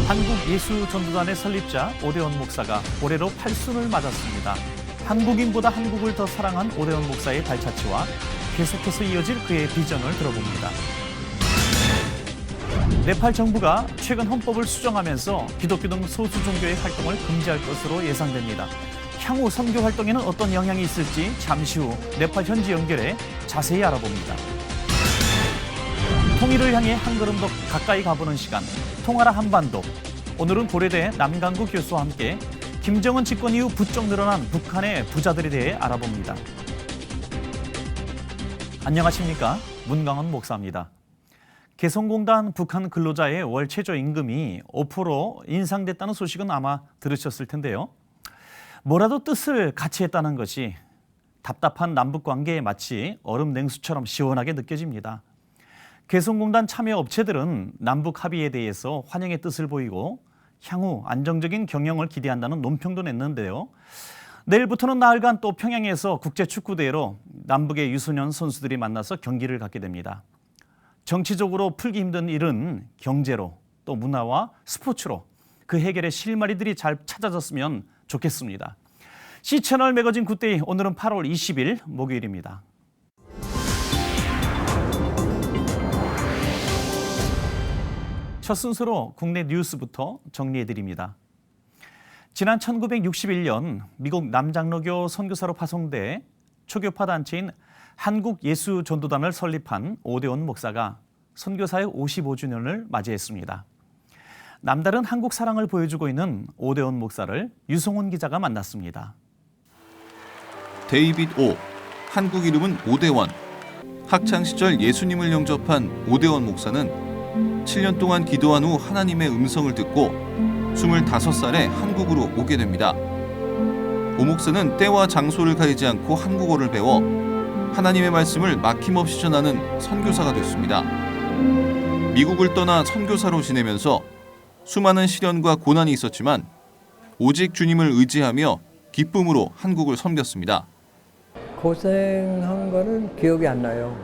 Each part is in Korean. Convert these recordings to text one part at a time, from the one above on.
한국예수전도단의 설립자 오대원 목사가 올해로 8순을 맞았습니다. 한국인보다 한국을 더 사랑한 오대원 목사의 발자취와 계속해서 이어질 그의 비전을 들어봅니다. 네팔 정부가 최근 헌법을 수정하면서 기독교 등 소수 종교의 활동을 금지할 것으로 예상됩니다. 향후 선교 활동에는 어떤 영향이 있을지 잠시 후 네팔 현지 연결해 자세히 알아봅니다. 통일을 향해 한 걸음 더 가까이 가보는 시간, 통하라 한반도. 오늘은 고려대 남강구 교수와 함께 김정은 집권 이후 부쩍 늘어난 북한의 부자들에 대해 알아봅니다. 안녕하십니까? 문광원 목사입니다. 개성공단 북한 근로자의 월 최저임금이 5% 인상됐다는 소식은 아마 들으셨을 텐데요. 뭐라도 뜻을 같이 했다는 것이 답답한 남북관계에 마치 얼음 냉수처럼 시원하게 느껴집니다. 개성공단 참여 업체들은 남북 합의에 대해서 환영의 뜻을 보이고 향후 안정적인 경영을 기대한다는 논평도 냈는데요. 내일부터는 나흘간 또 평양에서 국제축구대회로 남북의 유소년 선수들이 만나서 경기를 갖게 됩니다. 정치적으로 풀기 힘든 일은 경제로 또 문화와 스포츠로 그 해결의 실마리들이 잘 찾아졌으면 좋겠습니다. C채널 매거진 굿데이, 오늘은 8월 20일 목요일입니다. 첫 순서로 국내 뉴스부터 정리해드립니다. 지난 1961년 미국 남장로교 선교사로 파송돼 초교파 단체인 한국예수전도단을 설립한 오대원 목사가 선교사의 55주년을 맞이했습니다. 남다른 한국 사랑을 보여주고 있는 오대원 목사를 유성훈 기자가 만났습니다. 데이빗 오, 한국 이름은 오대원. 학창시절 예수님을 영접한 오대원 목사는 7년 동안 기도한 후 하나님의 음성을 듣고 25살에 한국으로 오게 됩니다. 오 목사는 때와 장소를 가리지 않고 한국어를 배워 하나님의 말씀을 막힘없이 전하는 선교사가 됐습니다. 미국을 떠나 선교사로 지내면서 수많은 시련과 고난이 있었지만 오직 주님을 의지하며 기쁨으로 한국을 섬겼습니다. 고생한 거는 기억이 안 나요.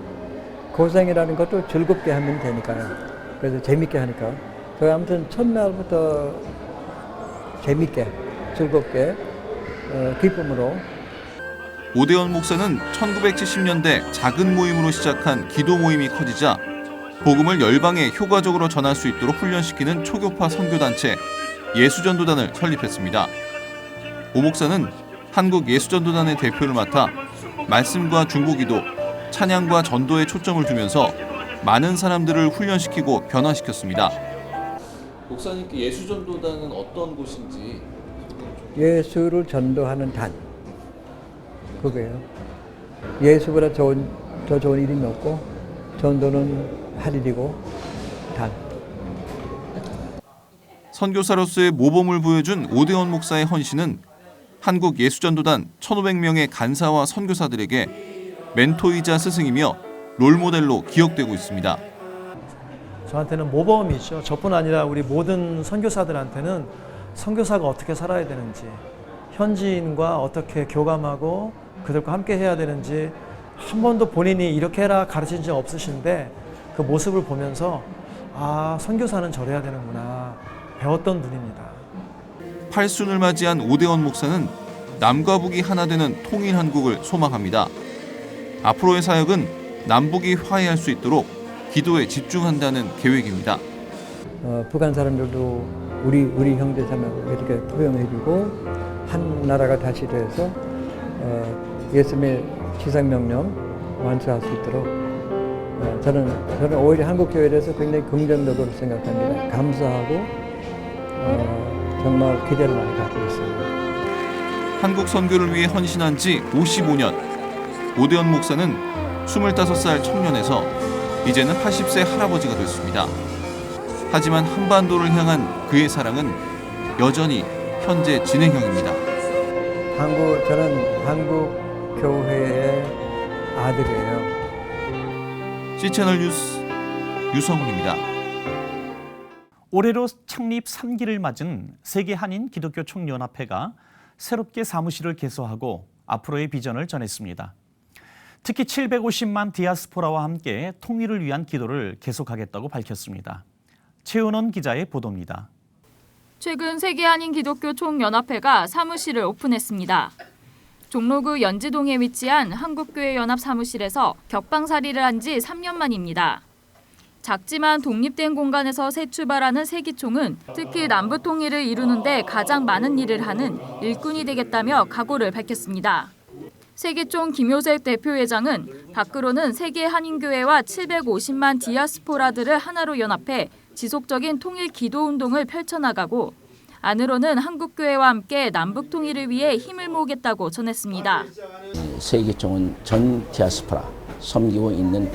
고생이라는 것도 즐겁게 하면 되니까요. 그래서 재밌게 하니까. 저희 아무튼 첫날부터 재밌게, 즐겁게, 기쁨으로. 오대원 목사는 1970년대 작은 모임으로 시작한 기도 모임이 커지자 복음을 열방에 효과적으로 전할 수 있도록 훈련시키는 초교파 선교단체 예수전도단을 설립했습니다. 오 목사는 한국 예수전도단의 대표를 맡아 말씀과 중보기도, 찬양과 전도에 초점을 두면서 많은 사람들을 훈련시키고 변화시켰습니다. 목사님께 예수전도단은 어떤 곳인지. 예수를 전도하는 단. 그거예요. 예수보다 더 좋은 이름이 없고 전도는 할 일이고 단. 선교사로서의 모범을 보여준 오대원 목사의 헌신은 한국 예수전도단 1,500명의 간사와 선교사들에게 멘토이자 스승이며 롤모델로 기억되고 있습니다. 저한테는 모범이죠. 저뿐 아니라 우리 모든 선교사들한테는 선교사가 어떻게 살아야 되는지, 현지인과 어떻게 교감하고 그들과 함께 해야 되는지 한 번도 본인이 이렇게 해라 가르친 적 없으신데 그 모습을 보면서 아, 선교사는 저래야 되는구나 배웠던 분입니다. 8순을 맞이한 오대원 목사는 남과 북이 하나 되는 통일 한국을 소망합니다. 앞으로의 사역은 남북이 화해할 수 있도록 기도에 집중한다는 계획입니다. 북한 사람들도 우리 형제자매로 이렇게 포용해주고 한 나라가 다시 돼서 예수님의 지상명령 완수할 수 있도록 저는 오히려 한국 교회에 대해서 굉장히 긍정적으로 생각합니다. 감사하고 정말 기대를 많이 갖고 있습니다. 한국 선교를 위해 헌신한 지 55년. 오대원 목사는 25살 청년에서 이제는 80세 할아버지가 됐습니다. 하지만 한반도를 향한 그의 사랑은 여전히 현재 진행형입니다. 저는 한국 교회의 아들이에요. C채널 뉴스 유성훈입니다. 올해로 창립 3기를 맞은 세계 한인 기독교 총연합회가 새롭게 사무실을 개소하고 앞으로의 비전을 전했습니다. 특히 750만 디아스포라와 함께 통일을 위한 기도를 계속하겠다고 밝혔습니다. 최은원 기자의 보도입니다. 최근 세계한인기독교총연합회가 사무실을 오픈했습니다. 종로구 연지동에 위치한 한국교회연합 사무실에서 격방살이를 한 지 3년 만입니다. 작지만 독립된 공간에서 새 출발하는 세기총은 특히 남북 통일을 이루는 데 가장 많은 일을 하는 일꾼이 되겠다며 각오를 밝혔습니다. 세기총 김효색 대표회장은 밖으로는 세계 한인교회와 750만 디아스포라들을 하나로 연합해 지속적인 통일 기도 운동을 펼쳐나가고 안으로는 한국교회와 함께 남북 통일을 위해 힘을 모으겠다고 전했습니다. 세기총은 전 디아스포라 섬기고 있는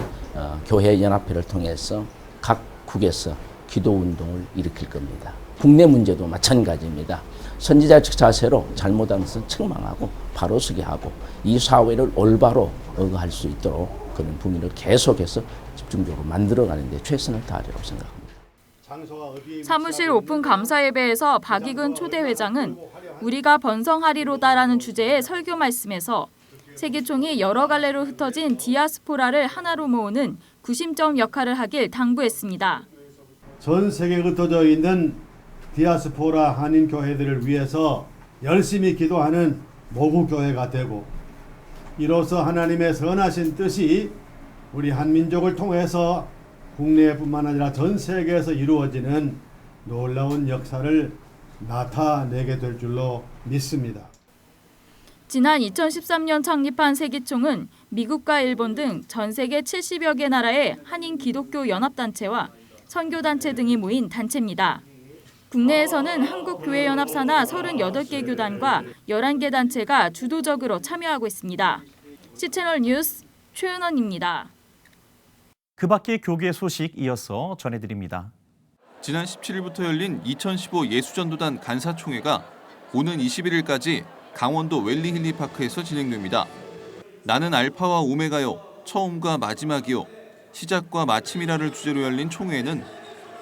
교회 연합회를 통해서 각 국에서 기도 운동을 일으킬 겁니다. 국내 문제도 마찬가지입니다. 선지자적 자세로 잘못한 것은 책망하고 바로서게 하고 이 사회를 올바로 억어할 수 있도록 그런 분위기를 계속해서 집중적으로 만들어가는 데 최선을 다하리라고 생각합니다. 사무실 오픈 감사 예배에서 박익은 초대 회장은 우리가 번성하리로다라는 주제의 설교 말씀에서 세기총이 여러 갈래로 흩어진 디아스포라를 하나로 모으는 구심점 역할을 하길 당부했습니다. 전 세계에 흩어져 있는 디아스포라 한인 교회들을 위해서 열심히 기도하는 모국 교회가 되고 이로써 하나님의 선하신 뜻이 우리 한민족을 통해서 국내뿐만 아니라 전 세계에서 이루어지는 놀라운 역사를 나타내게 될 줄로 믿습니다. 지난 2013년 창립한 세기총은 미국과 일본 등 전 세계 70여 개 나라의 한인 기독교 연합단체와 선교단체 등이 모인 단체입니다. 국내에서는 한국교회연합사나 38개 교단과 11개 단체가 주도적으로 참여하고 있습니다. C채널 뉴스 최은원입니다. 그 밖의 교계 소식 이어서 전해드립니다. 지난 17일부터 열린 2015 예수전도단 간사총회가 오는 21일까지 강원도 웰리힐리파크에서 진행됩니다. 나는 알파와 오메가요, 처음과 마지막이요, 시작과 마침이라를 주제로 열린 총회에는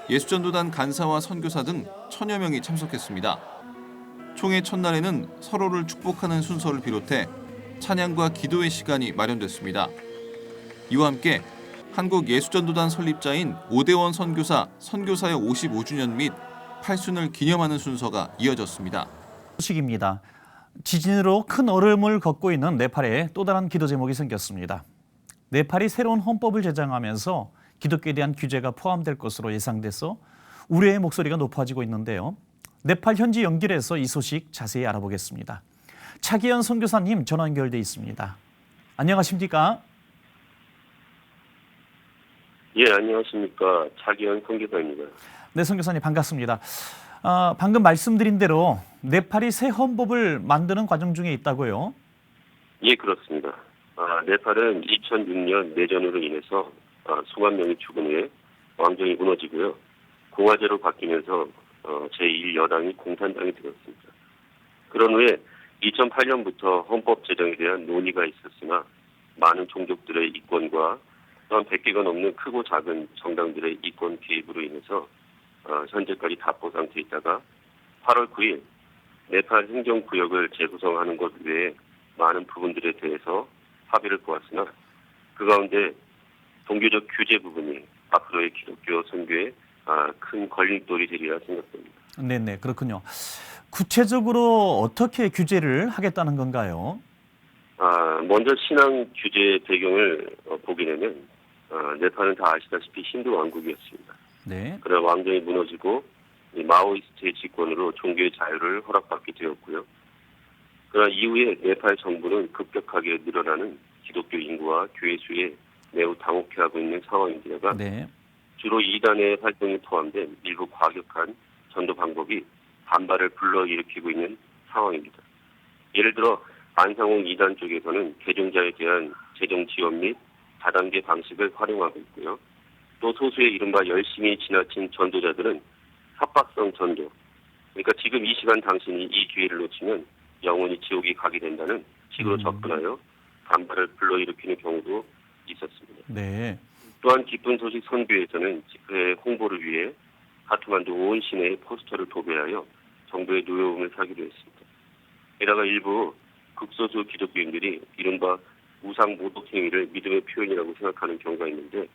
예수전도단 간사와 선교사 등 1000여 명이 참석했습니다. 총회 첫날에는 서로를 축복하는 순서를 비롯해 찬양과 기도의 시간이 마련됐습니다. 이와 함께 한국예수전도단 설립자인 오대원 선교사 선교사역 55주년 및 8순을 기념하는 순서가 이어졌습니다. 소식입니다. 지진으로 큰 어려움을 겪고 있는 네팔에 또 다른 기도 제목이 생겼습니다. 네팔이 새로운 헌법을 제정하면서 기독교에 대한 규제가 포함될 것으로 예상돼서 우려의 목소리가 높아지고 있는데요. 네팔 현지 연결해서 이 소식 자세히 알아보겠습니다. 차기현 선교사님 전화 연결돼 있습니다. 안녕하십니까? 예, 안녕하십니까. 차기현 선교사입니다. 네, 선교사님 반갑습니다. 방금 말씀드린 대로 네팔이 새 헌법을 만드는 과정 중에 있다고요? 예, 그렇습니다. 네팔은 2006년 내전으로 인해서 수만 명이 죽은 후에 왕정이 무너지고요. 공화제로 바뀌면서 제1여당이 공산당이 되었습니다. 그런 후에 2008년부터 헌법 제정에 대한 논의가 있었으나 많은 종족들의 이권과 또한 100개가 넘는 크고 작은 정당들의 이권 개입으로 인해서 현재까지 답보 상태에 있다가 8월 9일 네팔 행정구역을 재구성하는 것 외에 많은 부분들에 대해서 합의를 보았으나 그 가운데 종교적 규제 부분이 앞으로의 기독교 선교에 큰 걸림돌이 되리라 생각됩니다. 네네, 그렇군요. 구체적으로 어떻게 규제를 하겠다는 건가요? 먼저 신앙 규제 배경을 보게 되면 네팔은 다 아시다시피 힌두 왕국이었습니다. 네. 그러나 왕정이 무너지고 마오이스트의 집권으로 종교의 자유를 허락받게 되었고요. 그러나 이후에 네팔 정부는 급격하게 늘어나는 기독교 인구와 교회 수에 매우 당혹해하고 있는 상황인데다가 네. 주로 이단의 활동이 포함된 일부 과격한 전도 방법이 반발을 불러일으키고 있는 상황입니다. 예를 들어 안상홍 이단 쪽에서는 개종자에 대한 재정 지원 및 다단계 방식을 활용하고 있고요. 또 소수의 이른바 열심히 지나친 전도자들은 협박성 전도, 그러니까 지금 이 시간 당신이 이 기회를 놓치면 영원히 지옥에 가게 된다는 식으로 접근하여 반발을 불러일으키는 경우도 있었습니다. 네. 또한 기쁜 소식 선교에서는 집회 홍보를 위해 카트만두 온 시내에 포스터를 도배하여 정부의 노여움을 사기로 했습니다. 게다가 일부 극소수 기독교인들이 이른바 우상 모독 행위를 믿음의 표현이라고 생각하는 경우가 있는데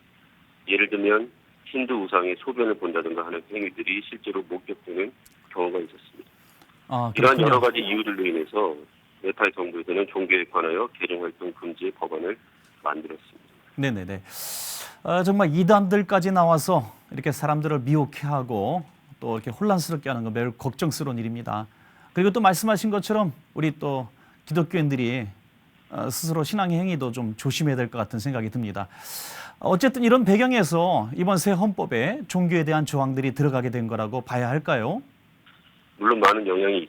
예를 들면 힌두 우상의 소변을 본다든가 하는 행위들이 실제로 목격되는 경우가 있었습니다. 아, 이러한 그렇군요. 여러 가지 이유들로 인해서 네팔 정부에서는 종교에 관하여 개종활동 금지 법안을 만들었습니다. 네네네. 정말 이단들까지 나와서 이렇게 사람들을 미혹해하고 또 이렇게 혼란스럽게 하는 건 매우 걱정스러운 일입니다. 그리고 또 말씀하신 것처럼 우리 또 기독교인들이 스스로 신앙의 행위도 좀 조심해야 될 것 같은 생각이 듭니다. 어쨌든 이런 배경에서 이번 새 헌법에 종교에 대한 조항들이 들어가게 된 거라고 봐야 할까요? 물론 많은 영향이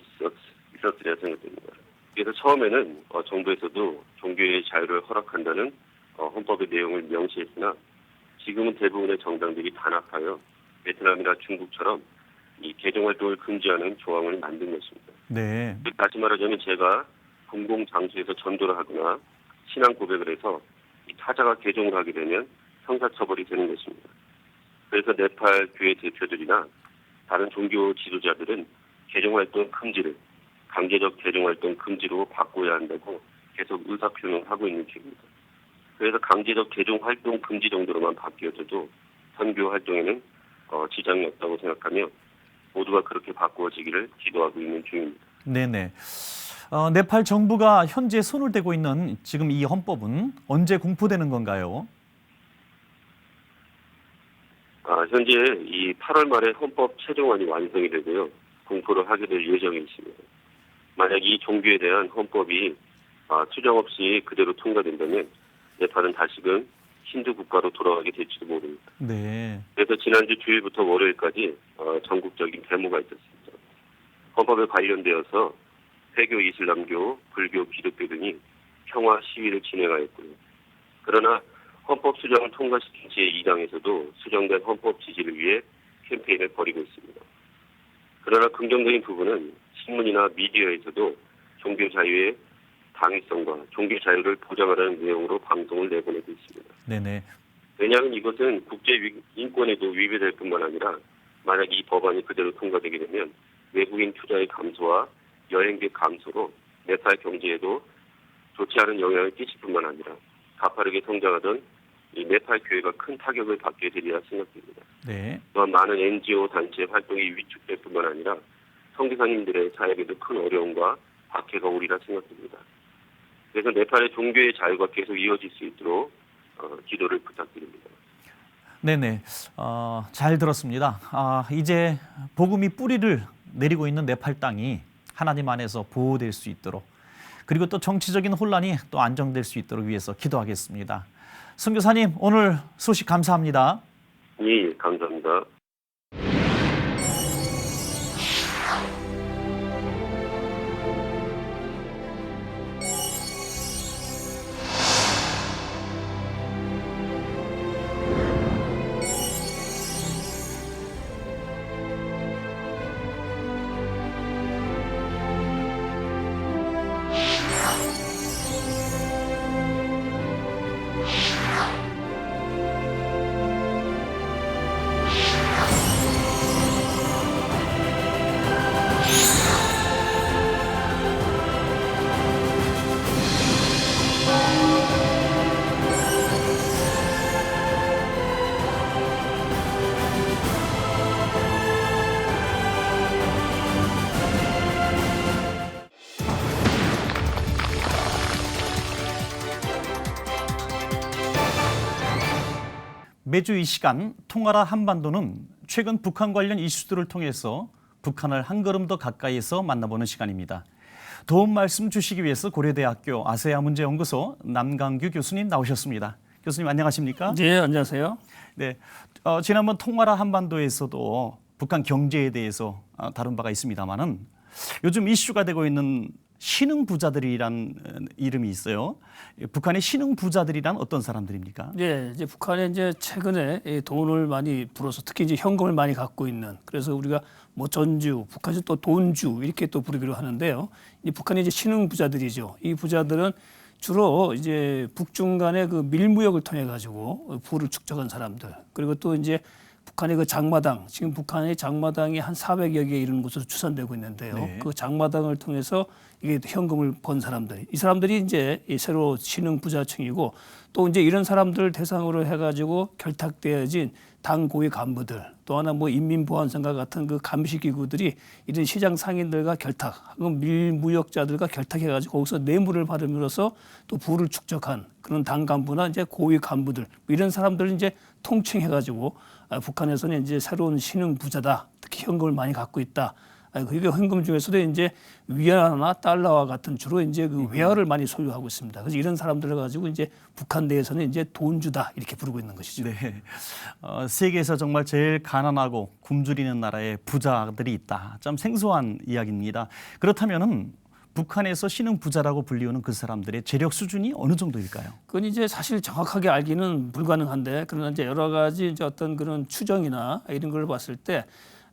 있었으리라 생각됩니다. 그래서 처음에는 정부에서도 종교의 자유를 허락한다는 헌법의 내용을 명시했으나 지금은 대부분의 정당들이 단합하여 베트남이나 중국처럼 이 개종활동을 금지하는 조항을 만든 것입니다. 네. 다시 말하자면 제가 공공장소에서 전도를 하거나 신앙 고백을 해서 이 타자가 개종을 하게 되면 형사처벌이 되는 것입니다. 그래서 네팔 교회 대표들이나 다른 종교 지도자들은 개종활동 금지를 강제적 개종활동 금지로 바꿔야 한다고 계속 의사표명을 하고 있는 중입니다. 그래서 강제적 개종활동 금지 정도로만 바뀌어져도 선교 활동에는 지장이 없다고 생각하며 모두가 그렇게 바꾸어지기를 기도하고 있는 중입니다. 네네. 네팔 정부가 현재 손을 대고 있는 지금 이 헌법은 언제 공포되는 건가요? 현재 이 8월 말에 헌법 최종안이 완성이 되고요. 공포를 하게 될 예정이 있습니다. 만약 이 종교에 대한 헌법이 수정 없이 그대로 통과된다면 네팔은 다시금 힌두 국가로 돌아가게 될지도 모릅니다. 네. 그래서 지난주 주일부터 월요일까지 전국적인 데모가 있었습니다. 헌법에 관련되어서 회교, 이슬람교, 불교, 기독교 등이 평화 시위를 진행하였고요. 그러나 헌법 수정을 통과시킨 제2당에서도 수정된 헌법 지지를 위해 캠페인을 벌이고 있습니다. 그러나 긍정적인 부분은 신문이나 미디어에서도 종교 자유의 당위성과 종교 자유를 보장하라는 내용으로 방송을 내보내고 있습니다. 네네. 왜냐하면 이것은 국제 인권에도 위배될 뿐만 아니라 만약 이 법안이 그대로 통과되게 되면 외국인 투자의 감소와 여행객 감소로 네팔 경제에도 좋지 않은 영향을 끼칠 뿐만 아니라 가파르게 성장하던 이 네팔 교회가 큰 타격을 받게 되리라 생각됩니다. 네. 또한 많은 NGO 단체 활동이 위축될 뿐만 아니라 선교사님들의 사역에도 큰 어려움과 박해가 오리라 생각됩니다. 그래서 네팔의 종교의 자유가 계속 이어질 수 있도록 기도를 부탁드립니다. 네네. 잘 들었습니다. 이제 복음이 뿌리를 내리고 있는 네팔 땅이 하나님 안에서 보호될 수 있도록 그리고 또 정치적인 혼란이 또 안정될 수 있도록 위해서 기도하겠습니다. 선교사님 오늘 소식 감사합니다. 예, 감사합니다. 매주 이 시간 통하라 한반도는 최근 북한 관련 이슈들을 통해서 북한을 한 걸음 더 가까이에서 만나보는 시간입니다. 도움 말씀 주시기 위해서 고려대학교 아세아문제연구소 남강규 교수님 나오셨습니다. 교수님 안녕하십니까? 네, 안녕하세요. 네, 지난번 통하라 한반도에서도 북한 경제에 대해서 다룬 바가 있습니다만은 요즘 이슈가 되고 있는 신흥 부자들이란 이름이 있어요. 북한의 신흥 부자들이란 어떤 사람들입니까? 네, 이제 북한에 이제 최근에 돈을 많이 불어서 특히 이제 현금을 많이 갖고 있는 그래서 우리가 뭐 전주, 북한에서 또 돈주 이렇게 또 부르기로 하는데요. 이 북한의 이제 신흥 부자들이죠. 이 부자들은 주로 이제 북중 간의 그 밀무역을 통해 가지고 부를 축적한 사람들 그리고 또 이제 북한의 그 장마당, 지금 북한의 장마당이 한 400여 개 이르는 곳으로 추산되고 있는데요. 네. 그 장마당을 통해서 이게 현금을 번 사람들, 이 사람들이 이제 이 새로 신흥 부자층이고 또 이제 이런 사람들을 대상으로 해가지고 결탁되어진 당 고위 간부들, 또 하나 뭐 인민보안상과 같은 그 감시기구들이 이런 시장 상인들과 결탁, 밀무역자들과 결탁해가지고 거기서 뇌물을 받음으로써 또 부를 축적한 그런 당 간부나 이제 고위 간부들 이런 사람들을 이제 통칭해가지고 북한에서는 이제 새로운 신흥 부자다, 특히 현금을 많이 갖고 있다. 그게 현금 중에서도 이제 위안화나 달러와 같은 주로 이제 그 외화를 많이 소유하고 있습니다. 그래서 이런 사람들을 가지고 이제 북한 내에서는 이제 돈주다 이렇게 부르고 있는 것이죠. 네. 세계에서 정말 제일 가난하고 굶주리는 나라에 부자들이 있다. 참 생소한 이야기입니다. 그렇다면은 북한에서 신흥 부자라고 불리우는 그 사람들의 재력 수준이 어느 정도일까요? 그건 이제 사실 정확하게 알기는 불가능한데, 그러나 이제 여러 가지 이제 어떤 그런 추정이나 이런 걸 봤을 때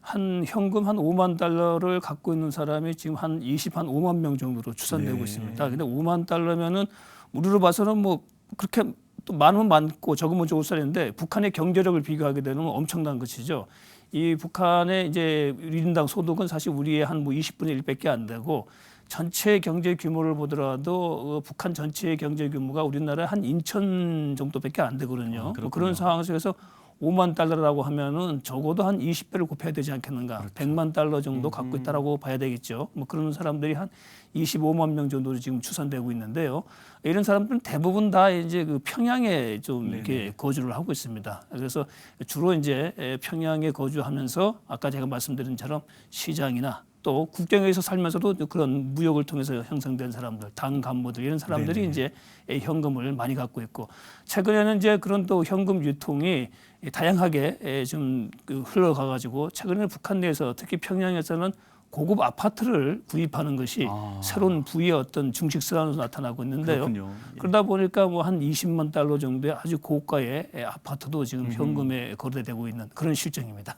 한 현금 한 5만 달러를 갖고 있는 사람이 지금 한 5만 명 정도로 추산되고 네. 있습니다. 근데 5만 달러면은 우리로 봐서는 뭐 그렇게 또 많으면 많고 적으면 적을 사는데 북한의 경제력을 비교하게 되면 엄청난 것이죠. 이 북한의 이제 1인당 소득은 사실 우리의 한 뭐 20분의 1밖에 안 되고, 전체 경제 규모를 보더라도 북한 전체의 경제 규모가 우리나라 한 인천 정도밖에 안 되거든요. 뭐 그런 상황 속에서 5만 달러라고 하면은 적어도 한 20배를 곱해야 되지 않겠는가. 그렇죠. 100만 달러 정도 갖고 있다라고 봐야 되겠죠. 뭐 그런 사람들이 한 25만 명 정도로 지금 추산되고 있는데요. 이런 사람들은 대부분 다 이제 그 평양에 좀 이렇게 거주를 하고 있습니다. 그래서 주로 이제 평양에 거주하면서 아까 제가 말씀드린 처럼 시장이나 또 국경에서 살면서도 그런 무역을 통해서 형성된 사람들, 당 간부들 이런 사람들이 이제 현금을 많이 갖고 있고, 최근에는 이제 그런 또 현금 유통이 다양하게 좀 흘러가가지고 최근에 북한 내에서 특히 평양에서는 고급 아파트를 구입하는 것이 새로운 부의 어떤 중식사로 나타나고 있는데요. 그렇군요. 그러다 보니까 뭐 한 20만 달러 정도의 아주 고가의 아파트도 지금 현금에 거래되고 있는 그런 실정입니다.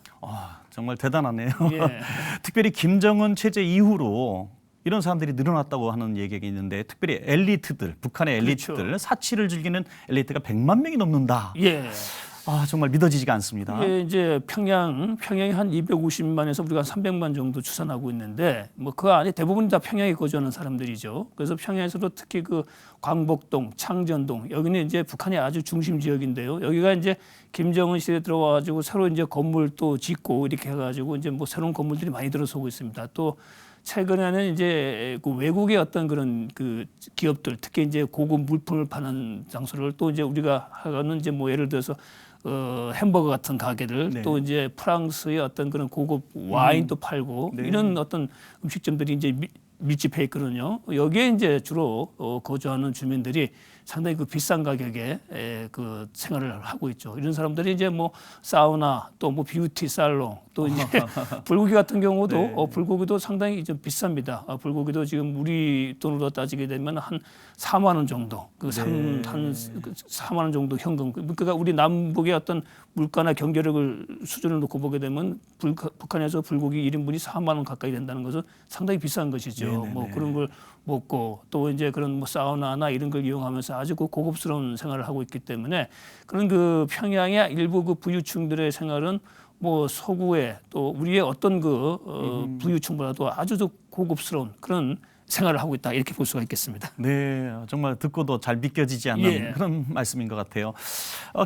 정말 대단하네요. 예. 특별히 김정은 체제 이후로 이런 사람들이 늘어났다고 하는 얘기가 있는데, 특별히 엘리트들, 북한의 엘리트들, 그렇죠. 사치를 즐기는 엘리트가 100만 명이 넘는다. 예. 정말 믿어지지가 않습니다. 이게 이제 평양이 한 250만에서 우리가 300만 정도 추산하고 있는데, 뭐 그 안에 대부분 다 평양에 거주하는 사람들이죠. 그래서 평양에서도 특히 그 광복동, 창전동 여기는 이제 북한의 아주 중심 지역인데요. 여기가 이제 김정은 시대에 들어와가지고 새로 이제 건물 또 짓고 이렇게 해가지고 이제 뭐 새로운 건물들이 많이 들어서고 있습니다. 또 최근에는 이제 그 외국의 어떤 그런 그 기업들, 특히 이제 고급 물품을 파는 장소를 또 이제 우리가 하는 이제 뭐 예를 들어서 햄버거 같은 가게들, 또 이제 프랑스의 어떤 그런 고급 와인도 팔고 이런 어떤 음식점들이 이제 밀집해 있거든요. 여기에 이제 주로 거주하는 주민들이 상당히 그 비싼 가격에 그 생활을 하고 있죠. 이런 사람들이 이제 뭐 사우나, 또 뭐 뷰티 살롱, 또 이제 불고기 같은 경우도 불고기도 상당히 좀 비쌉니다. 불고기도 지금 우리 돈으로 따지게 되면 한 4만 원 정도, 한 4만 원 정도 현금. 그러니까 우리 남북의 어떤 물가나 경제력을 수준을 놓고 보게 되면 북한에서 불고기 1인분이 4만 원 가까이 된다는 것은 상당히 비싼 것이죠. 뭐 그런 걸 먹고 또 이제 그런 뭐 사우나나 이런 걸 이용하면서 아주 그 고급스러운 생활을 하고 있기 때문에, 그런 그 평양의 일부 그 부유층들의 생활은 뭐 서구의 또 우리의 어떤 그 부유층보다도 아주 더 고급스러운 그런 생활을 하고 있다, 이렇게 볼 수가 있겠습니다. 네, 정말 듣고도 잘 믿겨지지 않는 그런 말씀인 것 같아요.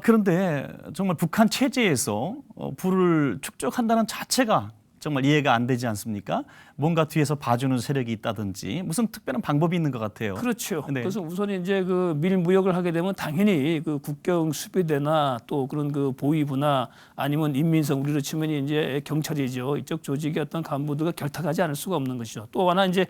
그런데 정말 북한 체제에서 부를 축적한다는 자체가 정말 이해가 안 되지 않습니까? 뭔가 뒤에서 봐주는 세력이 있다든지 무슨 특별한 방법이 있는 것 같아요. 그렇죠. 네. 그래서 우선 이제 그 밀무역을 하게 되면 당연히 그 국경 수비대나 또 그런 그 보위부나 아니면 인민성, 우리로 치면 이제 경찰이죠. 이쪽 조직의 어떤 간부들과 결탁하지 않을 수가 없는 것이죠. 또 하나 이제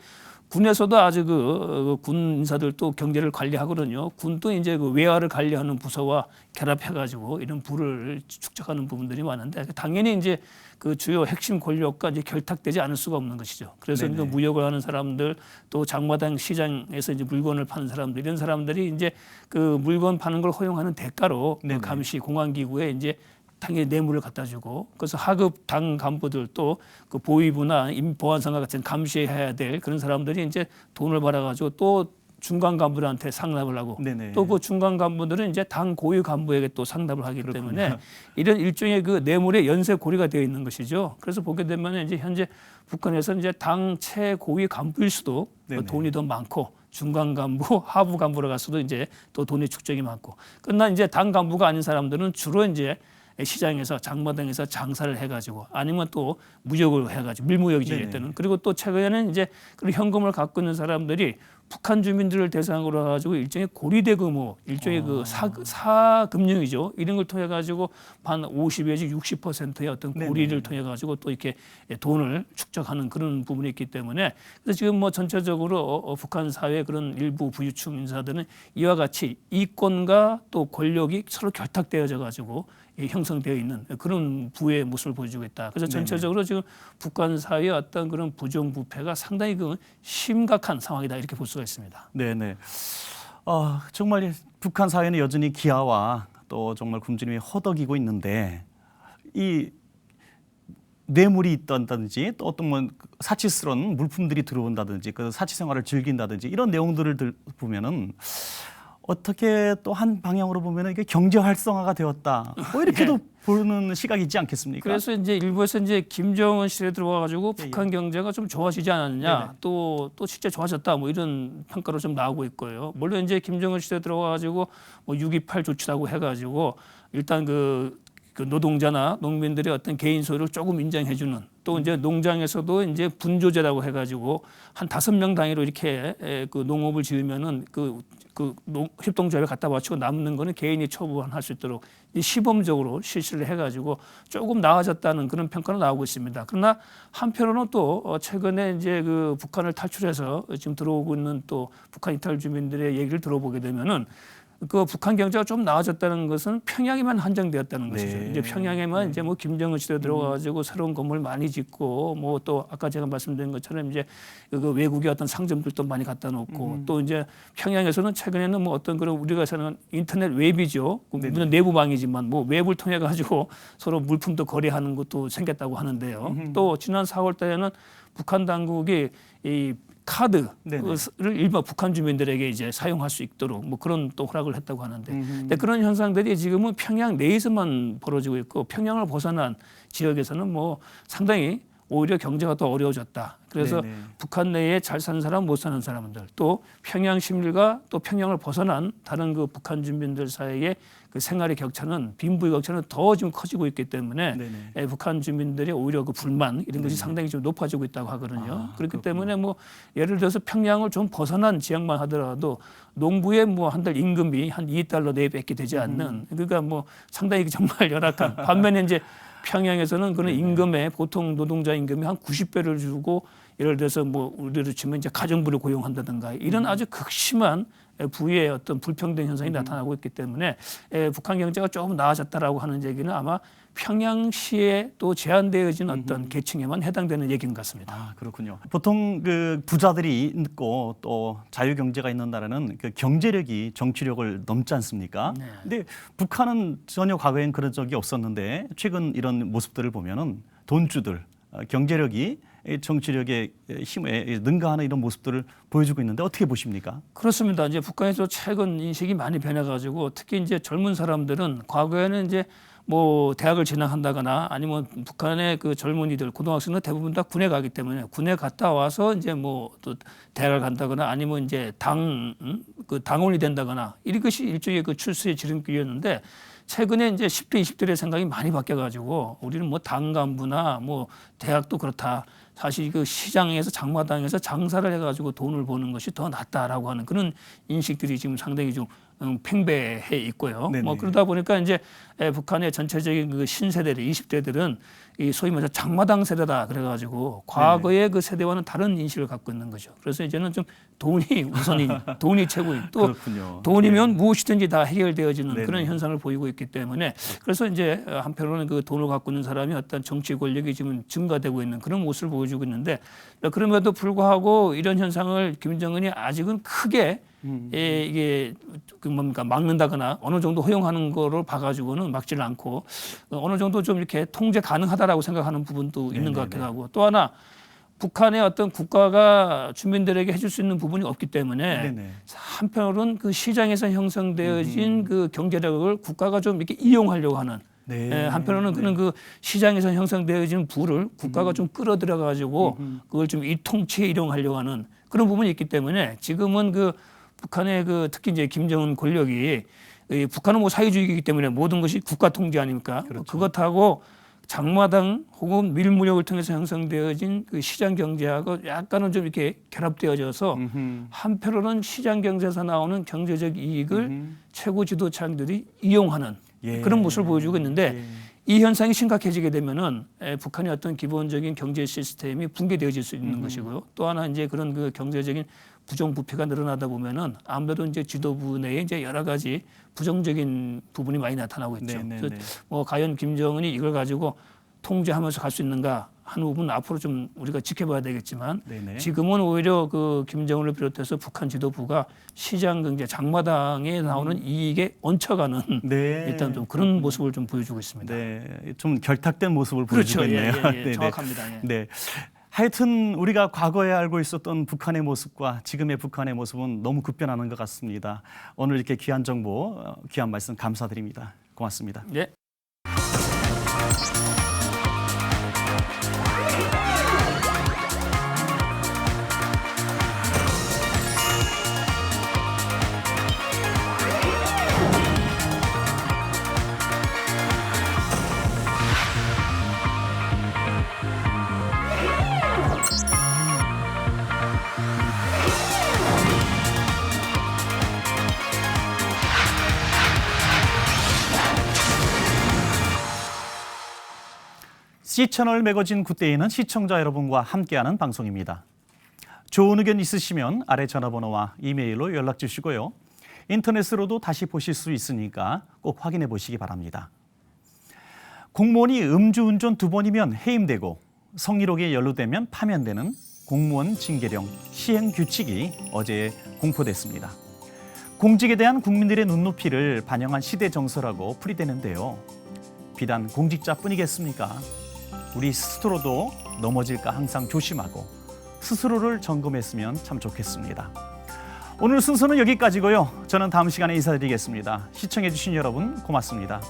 군에서도 아주 군 인사들 또 경제를 관리하거든요. 군도 이제 그 외화를 관리하는 부서와 결합해가지고 이런 부를 축적하는 부분들이 많은데, 당연히 이제 그 주요 핵심 권력과 이제 결탁되지 않을 수가 없는 것이죠. 그래서 이제 무역을 하는 사람들, 또 장마당 시장에서 이제 물건을 파는 사람들, 이런 사람들이 이제 그 물건 파는 걸 허용하는 대가로 그 감시 공안기구에 이제 당연히 뇌물을 갖다 주고, 그래서 하급 당 간부들 또 그 보위부나 보안상과 같은 감시해야 될 그런 사람들이 이제 돈을 받아가지고 또 중간 간부들한테 상납을 하고, 또 그 중간 간부들은 이제 당 고위 간부에게 또 상납을 하기 때문에 이런 일종의 그 뇌물의 연쇄고리가 되어 있는 것이죠. 그래서 보게 되면 이제 현재 북한에서 이제 당 최고위 간부일 수도 돈이 더 많고, 중간 간부, 하부 간부로 갈수도 이제 또 돈의 축적이 많고, 끝나 이제 당 간부가 아닌 사람들은 주로 이제 시장에서 장마당에서 장사를 해가지고 아니면 또 무역을 해가지고 밀무역이죠 이때는. 그리고 또 최근에는 이제 그런 현금을 갖고 있는 사람들이 북한 주민들을 대상으로 해가지고 일종의 고리대금호, 일종의 그 사금융이죠. 이런 걸 통해 가지고 반 50 내지 60%의 어떤 고리를 통해 가지고 또 이렇게 돈을 축적하는 그런 부분이 있기 때문에 그래서 지금 뭐 전체적으로 북한 사회 그런 일부 부유층 인사들은 이와 같이 이권과 또 권력이 서로 결탁되어져 가지고 형성되어 있는 그런 부의 모습을 보여주고 있다. 그래서 전체적으로 지금 북한 사회의 어떤 그런 부정부패가 상당히 그 심각한 상황이다 이렇게 볼 수가 있습니다. 네네. 정말 북한 사회는 여전히 기아와 또 정말 굶주림이 허덕이고 있는데 이 뇌물이 있다든지 또 어떤 뭐 사치스러운 물품들이 들어온다든지 그 사치 생활을 즐긴다든지 이런 내용들을 보면은 어떻게 또 한 방향으로 보면은 이게 경제 활성화가 되었다. 뭐 이렇게도 보는 시각이 있지 않겠습니까? 그래서 이제 일부에서 이제 김정은 시대에 들어와가지고 북한 경제가 좀 좋아지지 않았느냐, 또 실제 좋아졌다, 뭐 이런 평가로 좀 나오고 있고요. 물론 이제 김정은 시대에 들어와가지고 뭐 6.28 조치라고 해가지고 일단 그 노동자나 농민들의 어떤 개인 소유를 조금 인정해주는 또 이제 농장에서도 이제 분조제라고 해가지고 한 5명 단위로 이렇게 그 농업을 지으면은 그 협동조합에 갖다 바치고 남는 거는 개인이 처분할 수 있도록 시범적으로 실시를 해가지고 조금 나아졌다는 그런 평가는 나오고 있습니다. 그러나 한편으로는 또 최근에 이제 그 북한을 탈출해서 지금 들어오고 있는 또 북한 이탈 주민들의 얘기를 들어보게 되면은 그 북한 경제가 좀 나아졌다는 것은 평양에만 한정되었다는 것이죠. 이제 평양에만 이제 뭐 김정은 시대 들어가가지고 새로운 건물 많이 짓고 뭐 또 아까 제가 말씀드린 것처럼 이제 그 외국의 어떤 상점들도 많이 갖다 놓고 또 이제 평양에서는 최근에는 뭐 어떤 그런 우리가 사는 인터넷 웹이죠. 물론 내부망이지만 뭐 웹을 통해 가지고 서로 물품도 거래하는 것도 생겼다고 하는데요. 또 지난 4월 달에는 북한 당국이 이 카드를 일반 북한 주민들에게 이제 사용할 수 있도록 뭐 그런 또 허락을 했다고 하는데 근데 그런 현상들이 지금은 평양 내에서만 벌어지고 있고 평양을 벗어난 지역에서는 뭐 상당히 오히려 경제가 더 어려워졌다. 그래서 북한 내에 잘 사는 사람, 못 사는 사람들, 또 평양 시민과 또 평양을 벗어난 다른 그 북한 주민들 사이의 그 생활의 격차는 빈부의 격차는 더 지금 커지고 있기 때문에 북한 주민들의 오히려 그 불만 이런 것이 상당히 좀 높아지고 있다고 하거든요. 그렇기 때문에 뭐 예를 들어서 평양을 좀 벗어난 지역만 하더라도 농부의 뭐 한 달 임금이 한 $2 내외밖에 되지 않는 그러니까 뭐 상당히 정말 열악한 반면에 이제 평양에서는 그런 임금의 보통 노동자 임금이 한 90배를 주고 예를 들어서 뭐 우리로 치면 이제 가정부를 고용한다든가 이런 아주 극심한 부의 어떤 불평등 현상이 나타나고 있기 때문에 북한 경제가 조금 나아졌다라고 하는 얘기는 아마 평양시에 또 제한되어진 어떤 계층에만 해당되는 얘기인 것 같습니다. 아, 그렇군요. 보통 그 부자들이 있고 또 자유경제가 있는 나라는 그 경제력이 정치력을 넘지 않습니까? 근데 북한은 전혀 과거엔 그런 적이 없었는데 최근 이런 모습들을 보면은 돈주들, 경제력이 정치력의 힘에 능가하는 이런 모습들을 보여주고 있는데 어떻게 보십니까? 그렇습니다. 이제 북한에서 최근 인식이 많이 변해가지고 특히 이제 젊은 사람들은 과거에는 이제 뭐 대학을 진학한다거나 아니면 북한의 그 젊은이들 고등학생은 대부분 다 군에 가기 때문에 군에 갔다 와서 이제 뭐 또 대학을 간다거나 아니면 이제 당원이 된다거나 이런 것이 일종의 그 출세의 지름길이었는데 최근에 이제 10대, 20대의 생각이 많이 바뀌어가지고 우리는 뭐 당 간부나 뭐 대학도 그렇다. 사실 그 시장에서 장마당에서 장사를 해가지고 돈을 버는 것이 더 낫다라고 하는 그런 인식들이 지금 상당히 좀 팽배해 있고요. 뭐 그러다 보니까 이제 북한의 전체적인 그 신세대들, 20대들은 이 소위 말해서 장마당 세대다 그래가지고 과거의 그 세대와는 다른 인식을 갖고 있는 거죠. 그래서 이제는 좀 돈이 우선이, 돈이 최고인 또 돈이면 무엇이든지 다 해결되어지는 그런 현상을 보이고 있기 때문에 그래서 이제 한편으로는 그 돈을 갖고 있는 사람이 어떤 정치 권력이 지금 증가되고 있는 그런 모습을 보여주고 있는데 그럼에도 불구하고 이런 현상을 김정은이 아직은 크게 이게 그 뭡니까 막는다거나 어느 정도 허용하는 거를 봐가지고는 막지를 않고 어느 정도 좀 이렇게 통제 가능하다라고 생각하는 부분도 있는 것 같기도 하고 또 하나 북한의 어떤 국가가 주민들에게 해줄 수 있는 부분이 없기 때문에 한편으로는 그 시장에서 형성되어진 그 경제력을 국가가 좀 이렇게 이용하려고 하는 한편으로는 그런 그 시장에서 형성되어진 부를 국가가 좀 끌어들여 가지고 그걸 좀 이통치에 이용하려고 하는 그런 부분이 있기 때문에 지금은 그 북한의 그 특히 이제 김정은 권력이 북한은 뭐 사회주의이기 때문에 모든 것이 국가 통제 아닙니까? 그것하고 장마당 혹은 밀무역을 통해서 형성되어진 그 시장 경제하고 약간은 좀 이렇게 결합되어져서 한편으로는 시장 경제에서 나오는 경제적 이익을 최고 지도층들이 이용하는 그런 모습을 보여주고 있는데 이 현상이 심각해지게 되면은 북한의 어떤 기본적인 경제 시스템이 붕괴되어질 수 있는 것이고요. 또 하나 이제 그런 그 경제적인 부정부패가 늘어나다 보면은 아무래도 이제 지도부 내에 이제 여러 가지 부정적인 부분이 많이 나타나고 있죠. 그래서 뭐 과연 김정은이 이걸 가지고 통제하면서 갈 수 있는가 하는 부분은 앞으로 좀 우리가 지켜봐야 되겠지만 지금은 오히려 그 김정은을 비롯해서 북한 지도부가 시장 경제 장마당에 나오는 이익에 얹혀가는 일단 좀 그런 모습을 좀 보여주고 있습니다. 좀 결탁된 모습을 보여주고 있네요. 정확합니다. 네. 하여튼 우리가 과거에 알고 있었던 북한의 모습과 지금의 북한의 모습은 너무 급변하는 것 같습니다. 오늘 이렇게 귀한 정보, 귀한 말씀 감사드립니다. 고맙습니다. 네. C채널 매거진 굿데이는 시청자 여러분과 함께하는 방송입니다. 좋은 의견 있으시면 아래 전화번호와 이메일로 연락 주시고요. 인터넷으로도 다시 보실 수 있으니까 꼭 확인해 보시기 바랍니다. 공무원이 음주운전 2번이면 해임되고 성희롱에 연루되면 파면되는 공무원 징계령 시행 규칙이 어제 공포됐습니다. 공직에 대한 국민들의 눈높이를 반영한 시대 정서라고 풀이되는데요. 비단 공직자뿐이겠습니까? 우리 스스로도 넘어질까 항상 조심하고 스스로를 점검했으면 참 좋겠습니다. 오늘 순서는 여기까지고요. 저는 다음 시간에 인사드리겠습니다. 시청해 주신 여러분 고맙습니다.